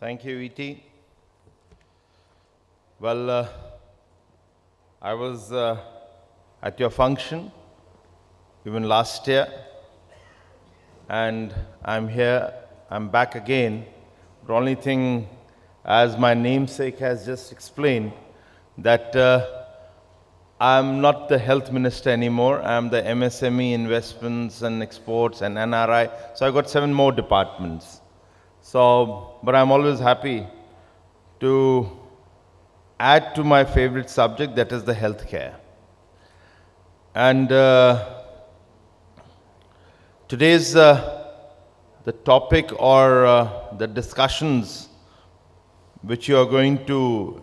Thank you, E.T. Well, I was at your function even last year, and I'm here, I'm back again. The only thing, as my namesake has just explained, that I'm not the health minister anymore. I'm the MSME, investments and exports and NRI. So I've got 7 more departments. But I'm always happy to add to my favorite subject, that is the healthcare. And today's the topic or the discussions which you are going to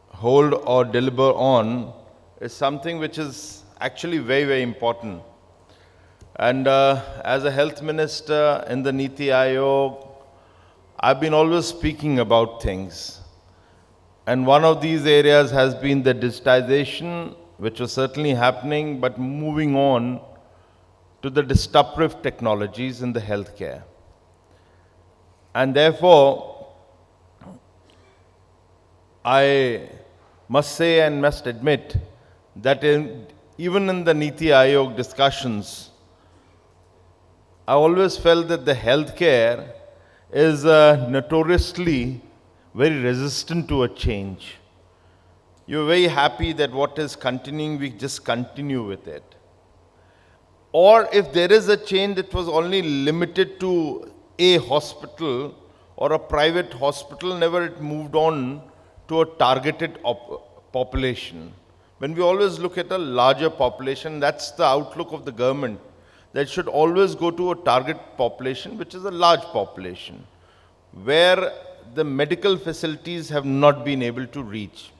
hold or deliver on is something which is actually very, very important. And as a health minister in the Niti Aayog, I've been always speaking about things. And one of these areas has been the digitization, which was certainly happening, but moving on to the disruptive technologies in the healthcare. And therefore, I must say and must admit that even in the Niti Aayog discussions, I always felt that the healthcare is notoriously very resistant to a change. You're very happy that what is continuing, we just continue with it. Or if there is a change that was only limited to a hospital or a private hospital, never it moved on to a targeted population. When we always look at a larger population, that's the outlook of the government, that should always go to a target population, which is a large population, where the medical facilities have not been able to reach.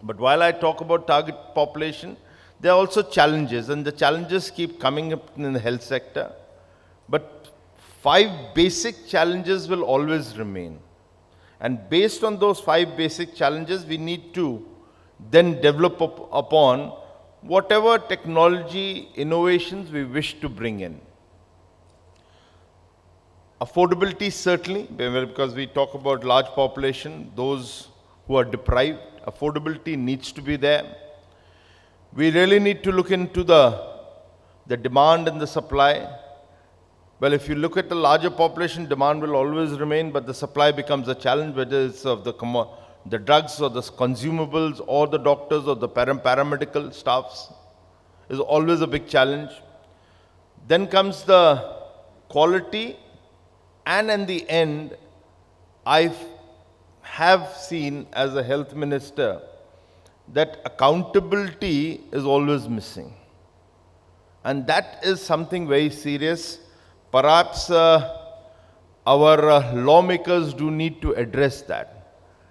But while I talk about target population, there are also challenges, and the challenges keep coming up in the health sector. But 5 basic challenges will always remain. And based on those 5 basic challenges, we need to then develop upon whatever technology innovations we wish to bring in. Affordability, certainly, because we talk about large population, those who are deprived, affordability needs to be there. We really need to look into the demand and the supply. Well, if you look at the larger population, demand will always remain, but the supply becomes a challenge, whether it's of the drugs or the consumables or the doctors or the paramedical staffs is always a big challenge. Then comes the quality, and in the end, I have seen as a health minister that accountability is always missing. And that is something very serious. Perhaps our lawmakers do need to address that.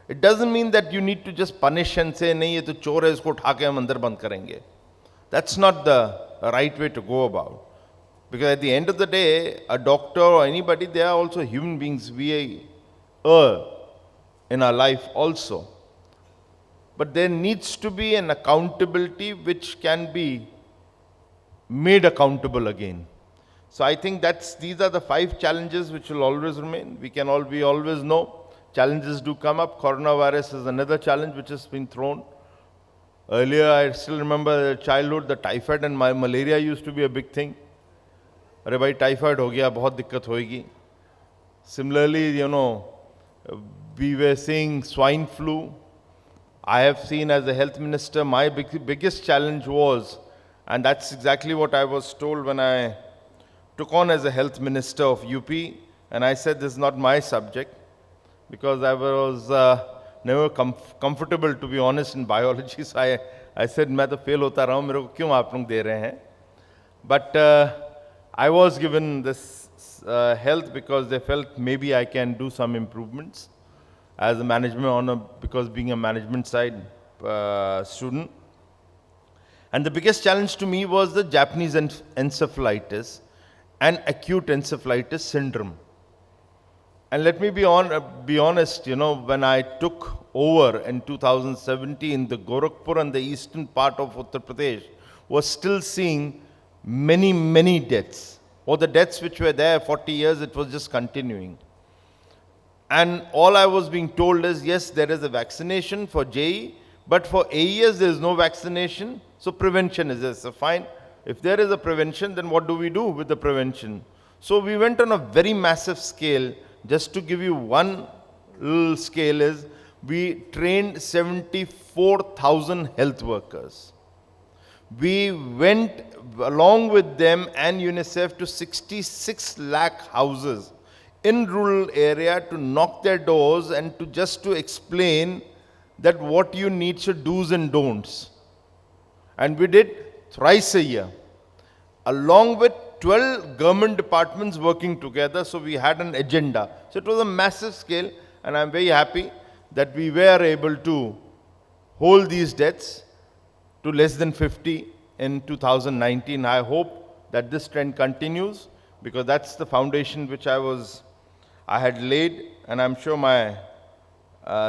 It doesn't mean that you need to just punish and say, nahi, ye to chor hai, isko utha ke hum andar band karenge. That's not the right way to go about. Because at the end of the day, a doctor or anybody, they are also human beings. We err in our life also. But there needs to be an accountability which can be made accountable again. So I think these are the 5 challenges which will always remain. We always know challenges do come up. Coronavirus is another challenge which has been thrown. Earlier, I still remember childhood, the typhoid and malaria used to be a big thing. अरे भाई typhoid हो गया, बहुत दिक्कत होएगी. Similarly, we were seeing swine flu. I have seen as a health minister, my biggest challenge was, and that's exactly what I was told when I took on as a health minister of UP, and I said this is not my subject, because I was never comfortable, to be honest, in biology. So I said, मैं तो fail होता रहा हूँ, मेरे को क्यों आप लोग दे रहे हैं? But I was given this health because they felt maybe I can do some improvements as a management because being a management side student. And the biggest challenge to me was the Japanese encephalitis and acute encephalitis syndrome. And let me be honest, when I took over in 2017, the Gorakhpur and the eastern part of Uttar Pradesh was still seeing many, many deaths. Or the deaths which were there 40 years, it was just continuing. And all I was being told is, yes, there is a vaccination for JE, but for AES there is no vaccination, so prevention is this. So fine, if there is a prevention, then what do we do with the prevention? So we went on a very massive scale. Just to give you one little scale is, we trained 74,000 health workers. We went along with them and UNICEF to 66 lakh houses in rural area to knock their doors and to explain that what you need, so do's and don'ts. And we did thrice a year, along with 12 government departments working together. So we had an agenda. So it was a massive scale, and I'm very happy that we were able to hold these deaths to less than 50 in 2019. I hope that this trend continues, because that's the foundation which I had laid, and I'm sure my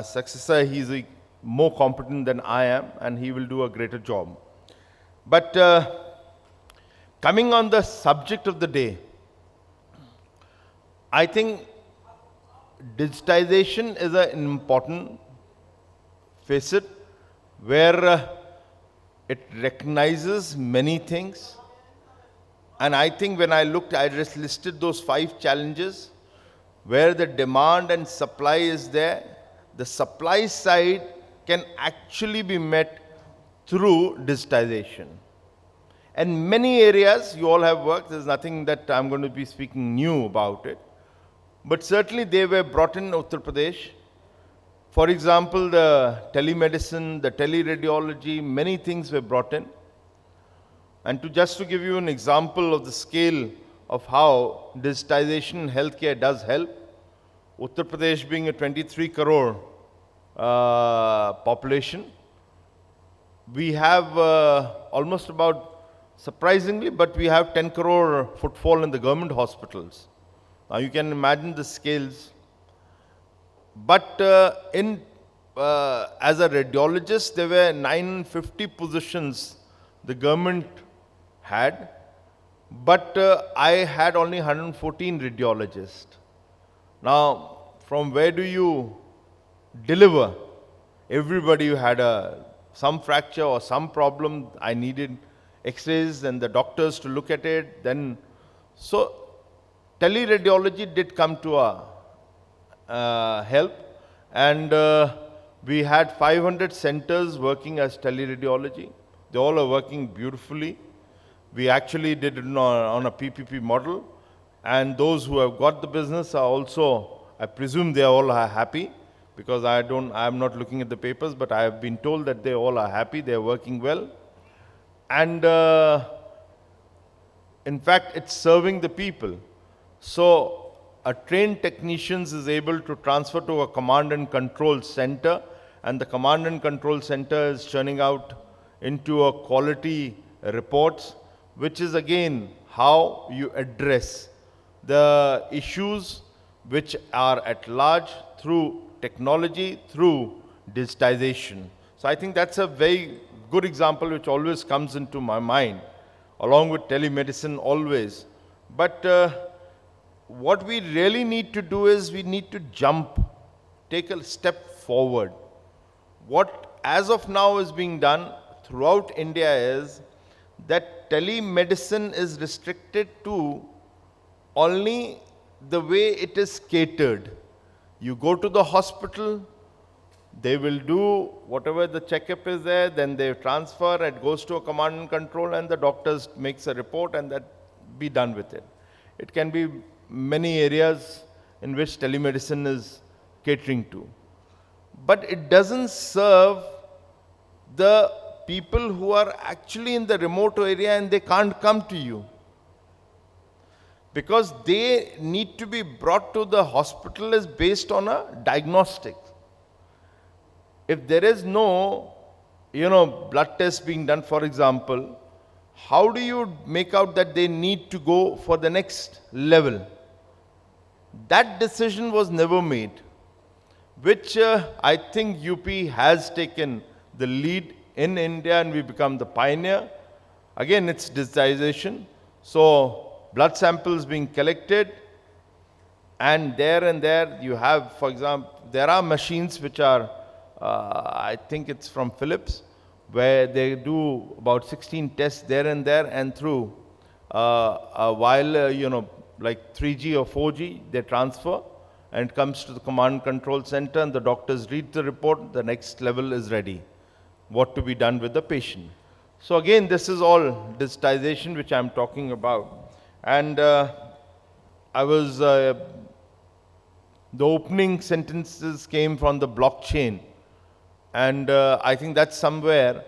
successor, he's more competent than I am, and he will do a greater job. But coming on the subject of the day, I think digitization is an important facet where it recognizes many things. And I think when I looked, I just listed those 5 challenges where the demand and supply is there. The supply side can actually be met through digitization. And many areas you all have worked, there's nothing that I'm going to be speaking new about it. But certainly they were brought in Uttar Pradesh. For example, the telemedicine, the teleradiology, many things were brought in. And just to give you an example of the scale of how digitization in healthcare does help, Uttar Pradesh being a 23 crore population, we have almost about, surprisingly, but we have 10 crore footfall in the government hospitals. Now you can imagine the scales. But as a radiologist, there were 950 positions the government had, but I had only 114 radiologists. Now, from where do you deliver? Everybody who had some fracture or some problem, I needed x-rays and the doctors to look at it. Then, so teleradiology did come to our help, and we had 500 centers working as teleradiology. They all are working beautifully. We actually did it on a PPP model, and those who have got the business are also, I presume they all are happy, because I'm not looking at the papers, but I have been told that they all are happy, they are working well. And in fact, it's serving the people. So a trained technician is able to transfer to a command and control center, and the command and control center is churning out into a quality reports, which is again how you address the issues which are at large through technology, through digitization. So I think that's a very good example which always comes into my mind, along with telemedicine always. But what we really need to do is we need to jump, take a step forward. What as of now is being done throughout India is that telemedicine is restricted to only the way it is catered. You go to the hospital, they will do whatever the checkup is there, then they transfer, it goes to a command and control, and the doctors makes a report, and that be done with it. It can be many areas in which telemedicine is catering to. But it doesn't serve the people who are actually in the remote area and they can't come to you, because they need to be brought to the hospital is based on a diagnostic. If there is no, blood test being done, for example, how do you make out that they need to go for the next level? That decision was never made, which I think UP has taken the lead in India, and we become the pioneer. Again, it's digitization. So blood samples being collected, And there you have, for example, there are machines which are, I think it's from Philips, where they do about 16 tests there, and through while, like 3G or 4G, they transfer, and it comes to the command control center, and the doctors read the report, the next level is ready, what to be done with the patient. So again, this is all digitization which I'm talking about. And I was, the opening sentences came from the blockchain. And I think that's somewhere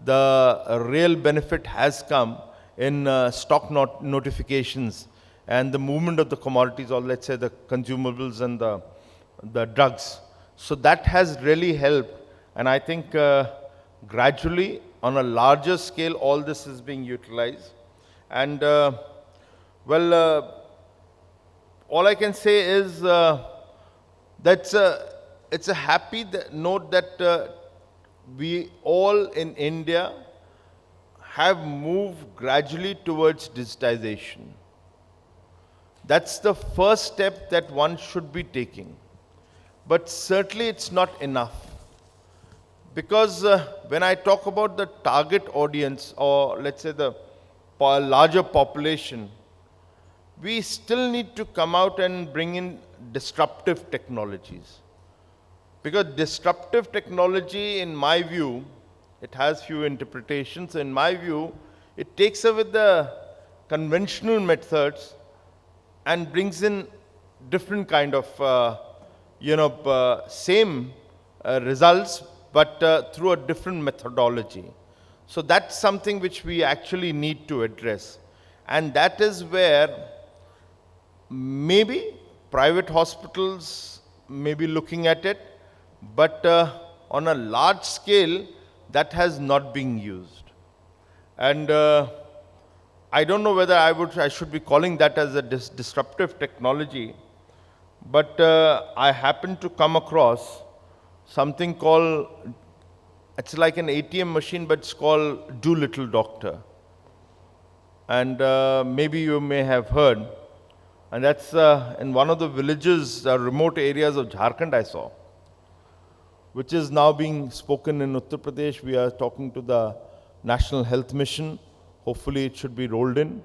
the real benefit has come in stock notifications and the movement of the commodities, or let's say the consumables and the drugs. So that has really helped. And I think gradually, on a larger scale, all this is being utilized. And all I can say is it's a happy note that we all in India have moved gradually towards digitization. That's the first step that one should be taking. But certainly it's not enough. Because when I talk about the target audience, or let's say the larger population, we still need to come out and bring in disruptive technologies. Because disruptive technology, in my view, it has few interpretations. In my view, it takes away the conventional methods and brings in different kind of, same results, but through a different methodology. So that's something which we actually need to address. And that is where maybe private hospitals may be looking at it, but on a large scale, that has not been used. And I don't know whether I should be calling that as a disruptive technology, but I happened to come across something called, it's like an ATM machine, but it's called Do Little Doctor. And maybe you may have heard. And that's in one of the villages, remote areas of Jharkhand, I saw, which is now being spoken in Uttar Pradesh. We are talking to the National Health Mission. Hopefully it should be rolled in.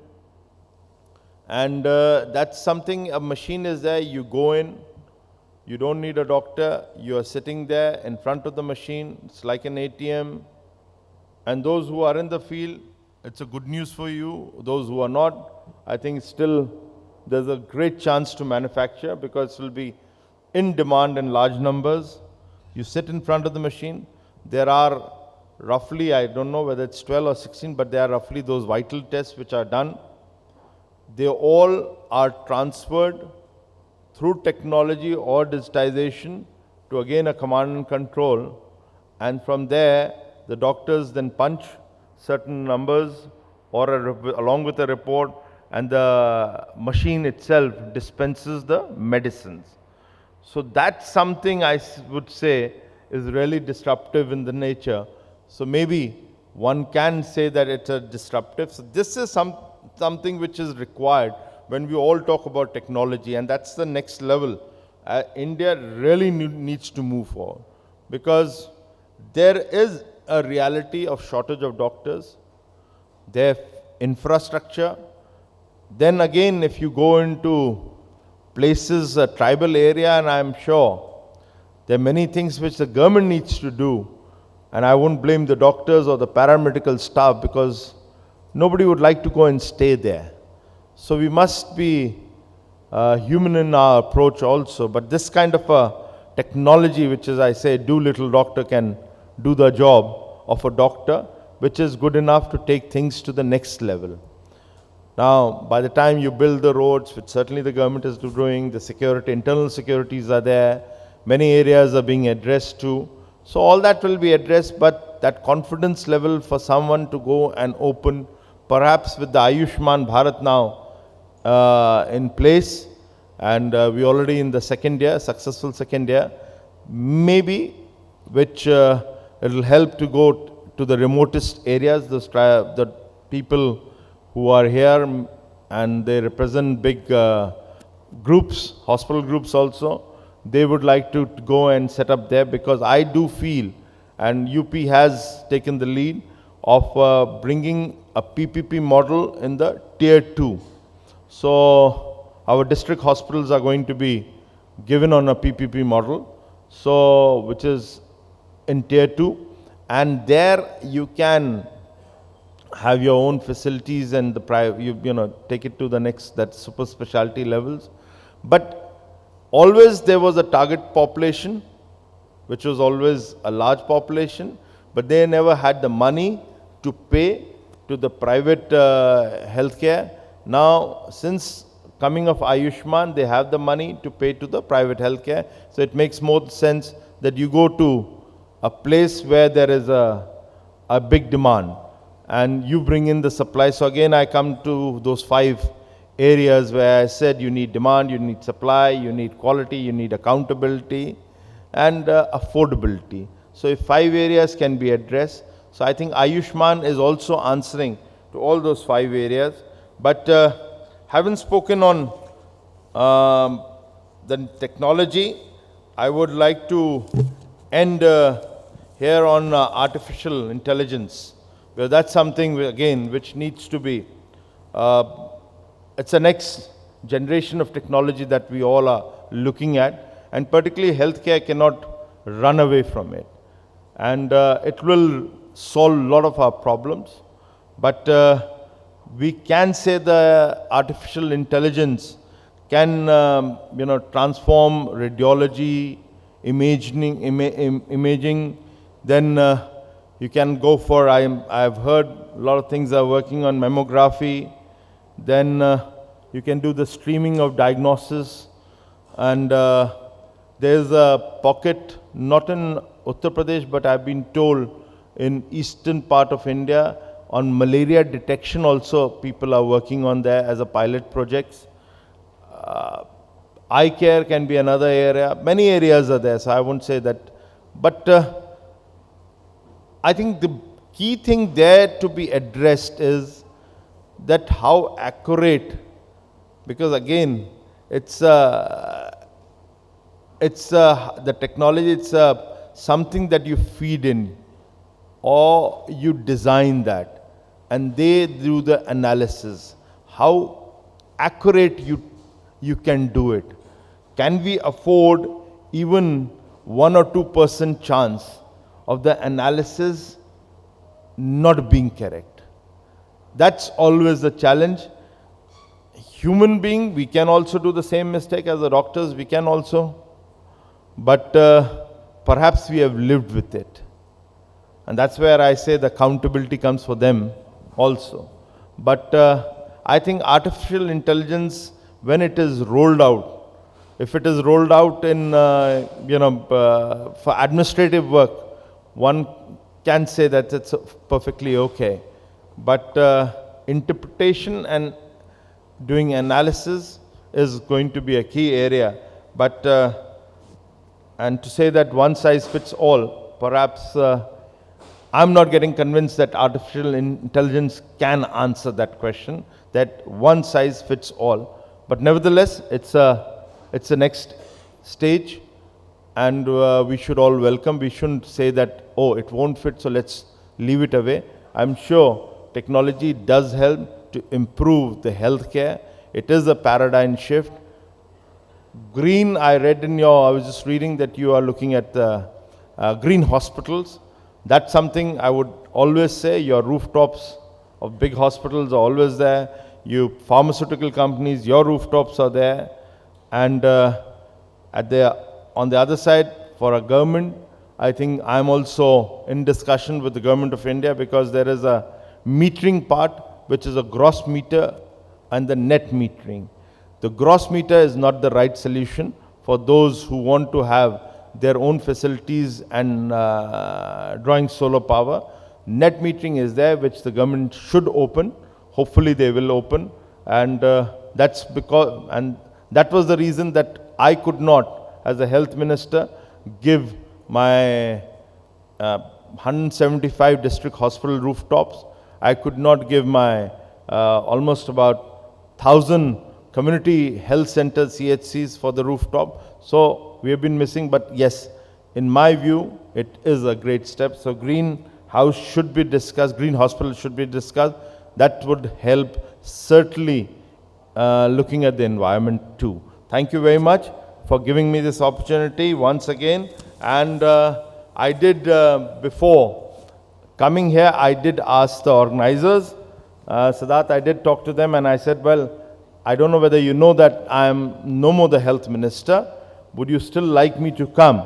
And that's something, a machine is there, you go in, you don't need a doctor, you are sitting there in front of the machine, it's like an ATM. And those who are in the field, it's a good news for you. Those who are not, I think still there's a great chance to manufacture, because it will be in demand in large numbers. You sit in front of the machine. There are roughly, I don't know whether it's 12 or 16, but there are roughly those vital tests which are done. They all are transferred through technology or digitization to again a command and control. And from there, the doctors then punch certain numbers or along with a report, and the machine itself dispenses the medicines. So that's something I would say is really disruptive in the nature. So maybe one can say that it's a disruptive. So this is something which is required when we all talk about technology, and that's the next level. India really needs to move forward, because there is a reality of shortage of doctors, their infrastructure. Then again, if you go into places, a tribal area, and I'm sure there are many things which the government needs to do, and I won't blame the doctors or the paramedical staff, because nobody would like to go and stay there. So we must be human in our approach also. But this kind of a technology, which is, I say, Do Little Doctor, can do the job of a doctor, which is good enough to take things to the next level. Now, by the time you build the roads, which certainly the government is doing, the security, internal securities are there, many areas are being addressed too. So all that will be addressed, but that confidence level for someone to go and open, perhaps with the Ayushman Bharat now in place, and we already in the second year, successful second year, maybe, which it will help to go to the remotest areas, the people who are here and they represent big groups, hospital groups also, they would like to go and set up there, because I do feel, and UP has taken the lead of bringing a PPP model in the tier 2. So our district hospitals are going to be given on a PPP model, so which is in tier 2, and there you can have your own facilities and the private, you know, take it to the next, that super specialty levels. But always there was a target population, which was always a large population, but they never had the money to pay to the private healthcare. Now, since coming of Ayushman, they have the money to pay to the private healthcare. So it makes more sense that you go to a place where there is a big demand, and you bring in the supply. So again, I come to those 5 areas where I said you need demand, you need supply, you need quality, you need accountability, and affordability. So if 5 areas can be addressed, so I think Ayushman is also answering to all those 5 areas. But having spoken on the technology, I would like to end here on artificial intelligence. Well, that's something, again, which needs to be, it's the next generation of technology that we all are looking at, and particularly healthcare cannot run away from it. And it will solve a lot of our problems, but we can say the artificial intelligence can, transform radiology, imaging, then you can go for, I've heard a lot of things are working on mammography, then you can do the streaming of diagnosis, and there's a pocket, not in Uttar Pradesh, but I've been told in eastern part of India, on malaria detection also, people are working on there as a pilot projects. Eye care can be another area. Many areas are there, so I won't say that. But I think the key thing there to be addressed is that how accurate, because again, it's the technology, it's something that you feed in, or you design that, and they do the analysis. How accurate you can do it. Can we afford even 1 or 2% chance of the analysis not being correct? That's always the challenge. Human being, we can also do the same mistake as the doctors, we can also, but perhaps we have lived with it. And that's where I say the accountability comes for them also. But I think artificial intelligence, when it is rolled out, if it is rolled out in, for administrative work, one can say that it's perfectly okay. But interpretation and doing analysis is going to be a key area. But, and to say that one size fits all, perhaps I'm not getting convinced that artificial intelligence can answer that question, that one size fits all. But nevertheless, it's the next stage, and we should all welcome. We shouldn't say that, oh, it won't fit, so let's leave it away. I'm sure technology does help to improve the healthcare. It is a paradigm shift. Green, I was just reading that you are looking at the green hospitals. That's something I would always say. Your rooftops of big hospitals are always there. You pharmaceutical companies, your rooftops are there. And on the other side, for a government, I think I'm also in discussion with the government of India, because there is a metering part, which is a gross meter and the net metering. The gross meter is not the right solution for those who want to have their own facilities and drawing solar power. Net metering is there, which the government should open. Hopefully they will open. And that's because, and that was the reason that I could not, as a health minister, give my 175 district hospital rooftops. I could not give my almost about 1,000 community health centers, CHCs for the rooftop. So we have been missing, but yes, in my view, it is a great step. So green house should be discussed, green hospital should be discussed. That would help certainly looking at the environment too. Thank you very much for giving me this opportunity once again. And I did, before coming here, I did ask the organizers, Siddharth, I did talk to them and I said, well, I don't know whether you know that I am no more the health minister. Would you still like me to come?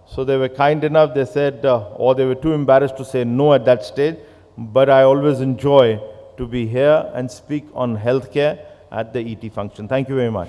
So they were kind enough, they said, or they were too embarrassed to say no at that stage. But I always enjoy to be here and speak on healthcare at the ET function. Thank you very much.